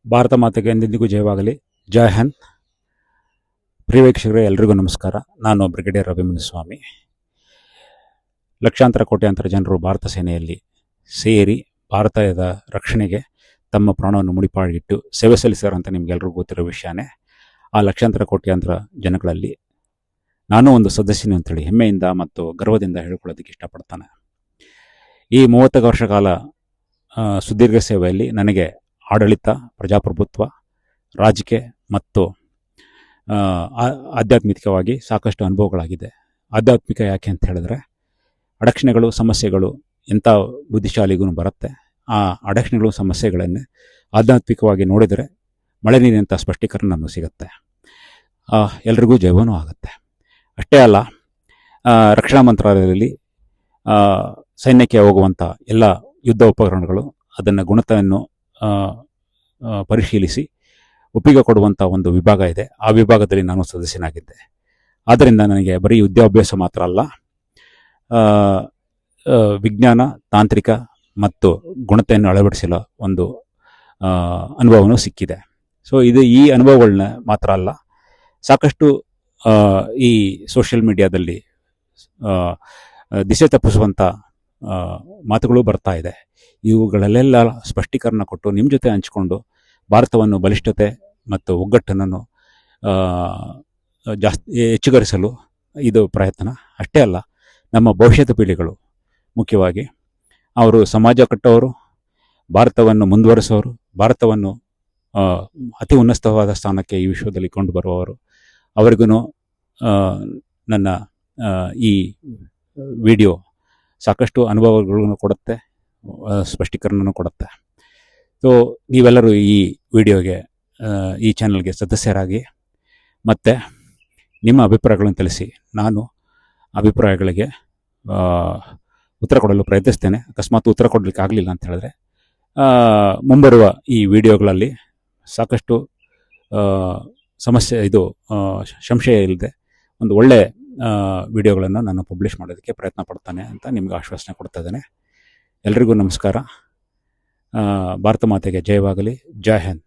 ಭಾರತ ಮಾತೆಗೆ ಎಂದೆಂದಿಗೂ ಜಯವಾಗಲಿ. ಜೈ ಹಿಂದ್. ಪ್ರಿಯ ವೀಕ್ಷಕರೇ, ಎಲ್ರಿಗೂ ನಮಸ್ಕಾರ. ನಾನು ಬ್ರಿಗೇಡಿಯರ್ ಅಭಿಮನ್ಯು. ಲಕ್ಷಾಂತರ ಕೋಟ್ಯಾಂತರ ಜನರು ಭಾರತ ಸೇನೆಯಲ್ಲಿ ಸೇರಿ ಭಾರತದ ರಕ್ಷಣೆಗೆ ತಮ್ಮ ಪ್ರಾಣವನ್ನು ಮುಡಿಪಾಗಿಟ್ಟು ಸೇವೆ ಸಲ್ಲಿಸ್ತಾರೆ ಅಂತ ನಿಮಗೆಲ್ಲರಿಗೂ ಗೊತ್ತಿರೋ ವಿಷಯನೇ. ಆ ಲಕ್ಷಾಂತರ ಕೋಟ್ಯಾಂತರ ಜನಗಳಲ್ಲಿ ನಾನು ಒಂದು ಸದಸ್ಯನು ಅಂತೇಳಿ ಹೆಮ್ಮೆಯಿಂದ ಮತ್ತು ಗರ್ವದಿಂದ ಹೇಳ್ಕೊಳ್ಳೋದಕ್ಕೆ ಇಷ್ಟಪಡ್ತಾನೆ. ಈ 30 ವರ್ಷ ಕಾಲ ಸುದೀರ್ಘ ಸೇವೆಯಲ್ಲಿ ನನಗೆ ಆಡಳಿತ, ಪ್ರಜಾಪ್ರಭುತ್ವ, ರಾಜಕೀಯ ಮತ್ತು ಆಧ್ಯಾತ್ಮಿಕವಾಗಿ ಸಾಕಷ್ಟು ಅನುಭವಗಳಾಗಿದೆ. ಆಧ್ಯಾತ್ಮಿಕ ಯಾಕೆ ಅಂತ ಹೇಳಿದ್ರೆ, ಅಡಚಣೆಗಳು, ಸಮಸ್ಯೆಗಳು ಎಂಥ ಬುದ್ಧಿಶಾಲಿಗೂ ಬರುತ್ತೆ. ಆ ಅಡಚಣೆಗಳು, ಸಮಸ್ಯೆಗಳನ್ನೇ ಆಧ್ಯಾತ್ಮಿಕವಾಗಿ ನೋಡಿದರೆ ಮಳೆ ನೀರಿನಂಥ ಸ್ಪಷ್ಟೀಕರಣ ನಮಗೆ ಸಿಗುತ್ತೆ. ಎಲ್ರಿಗೂ ಜೀವನೂ ಆಗುತ್ತೆ. ಅಷ್ಟೇ ಅಲ್ಲ, ರಕ್ಷಣಾ ಮಂತ್ರಾಲಯದಲ್ಲಿ ಸೈನ್ಯಕ್ಕೆ ಹೋಗುವಂಥ ಎಲ್ಲ ಯುದ್ಧ ಉಪಕರಣಗಳು, ಅದನ್ನು ಗುಣತೆಯನ್ನು ಪರಿಶೀಲಿಸಿ ಒಪ್ಪಿಗೆ ಕೊಡುವಂಥ ಒಂದು ವಿಭಾಗ ಇದೆ. ಆ ವಿಭಾಗದಲ್ಲಿ ನಾನು ಸದಸ್ಯನಾಗಿದ್ದೆ. ಆದ್ದರಿಂದ ನನಗೆ ಬರೀ ಯುದ್ಧಾಭ್ಯಾಸ ಮಾತ್ರ ಅಲ್ಲ, ವಿಜ್ಞಾನ, ತಾಂತ್ರಿಕ ಮತ್ತು ಗುಣತೆಯನ್ನು ಅಳವಡಿಸಲು ಒಂದು ಅನುಭವನೂ ಸಿಕ್ಕಿದೆ. ಸೊ ಈ ಅನುಭವಗಳನ್ನ ಮಾತ್ರ ಅಲ್ಲ, ಸಾಕಷ್ಟು ಈ ಸೋಷಿಯಲ್ ಮೀಡಿಯಾದಲ್ಲಿ ದಿಶೆ ತಪ್ಪಿಸುವಂಥ ಮಾತುಗಳು ಬರ್ತಾ ಇದೆ. ಇವುಗಳಲ್ಲೆಲ್ಲ ಸ್ಪಷ್ಟೀಕರಣ ಕೊಟ್ಟು ನಿಮ್ಮ ಜೊತೆ ಹಂಚಿಕೊಂಡು ಭಾರತವನ್ನು ಬಲಿಷ್ಠತೆ ಮತ್ತು ಒಗ್ಗಟ್ಟನ್ನು ಹೆಚ್ಚುಗರಿಸಲು ಇದು ಪ್ರಯತ್ನ. ಅಷ್ಟೇ ಅಲ್ಲ, ನಮ್ಮ ಭವಿಷ್ಯದ ಪೀಳಿಗೆಗಳು, ಮುಖ್ಯವಾಗಿ ಅವರು ಸಮಾಜ ಕಟ್ಟೋರು, ಭಾರತವನ್ನು ಮುಂದುವರಿಸೋರು, ಭಾರತವನ್ನು ಅತಿ ಉನ್ನತವಾದ ಸ್ಥಾನಕ್ಕೆ ಈ ವಿಶ್ವದಲ್ಲಿ ಕೊಂಡು ಬರುವವರು, ಅವರಿಗೂ ನನ್ನ ಈ ವಿಡಿಯೋ ಸಾಕಷ್ಟು ಅನುಭವಗಳನ್ನು ಕೊಡುತ್ತೆ, ಸ್ಪಷ್ಟೀಕರಣವನ್ನು ಕೊಡುತ್ತೆ. ಸೊ ನೀವೆಲ್ಲರೂ ಈ ವಿಡಿಯೋಗೆ, ಈ ಚಾನಲ್ಗೆ ಸದಸ್ಯರಾಗಿ ಮತ್ತು ನಿಮ್ಮ ಅಭಿಪ್ರಾಯಗಳನ್ನು ತಿಳಿಸಿ. ನಾನು ಅಭಿಪ್ರಾಯಗಳಿಗೆ ಉತ್ತರ ಕೊಡಲು ಪ್ರಯತ್ನಿಸ್ತೇನೆ. ಅಕಸ್ಮಾತ್ ಉತ್ತರ ಕೊಡಲಿಕ್ಕೆ ಆಗಲಿಲ್ಲ ಅಂತ ಹೇಳಿದ್ರೆ, ಮುಂಬರುವ ಈ ವಿಡಿಯೋಗಳಲ್ಲಿ ಸಾಕಷ್ಟು ಸಂಶಯ ಇಲ್ಲದೆ ಒಂದು ಒಳ್ಳೆಯ ವಿಡಿಯೋಗಳನ್ನು ನಾನು ಪಬ್ಲಿಷ್ ಮಾಡೋದಕ್ಕೆ ಪ್ರಯತ್ನ ಪಡ್ತಾನೆ ಅಂತ ನಿಮ್ಗೆ ಆಶ್ವಾಸನೆ ಕೊಡ್ತಾ ಇದ್ದೇನೆ. ಎಲ್ರಿಗೂ ನಮಸ್ಕಾರ. ಭಾರತ ಮಾತೆಗೆ ಜಯವಾಗಲಿ. ಜೈ ಹಿಂದ್.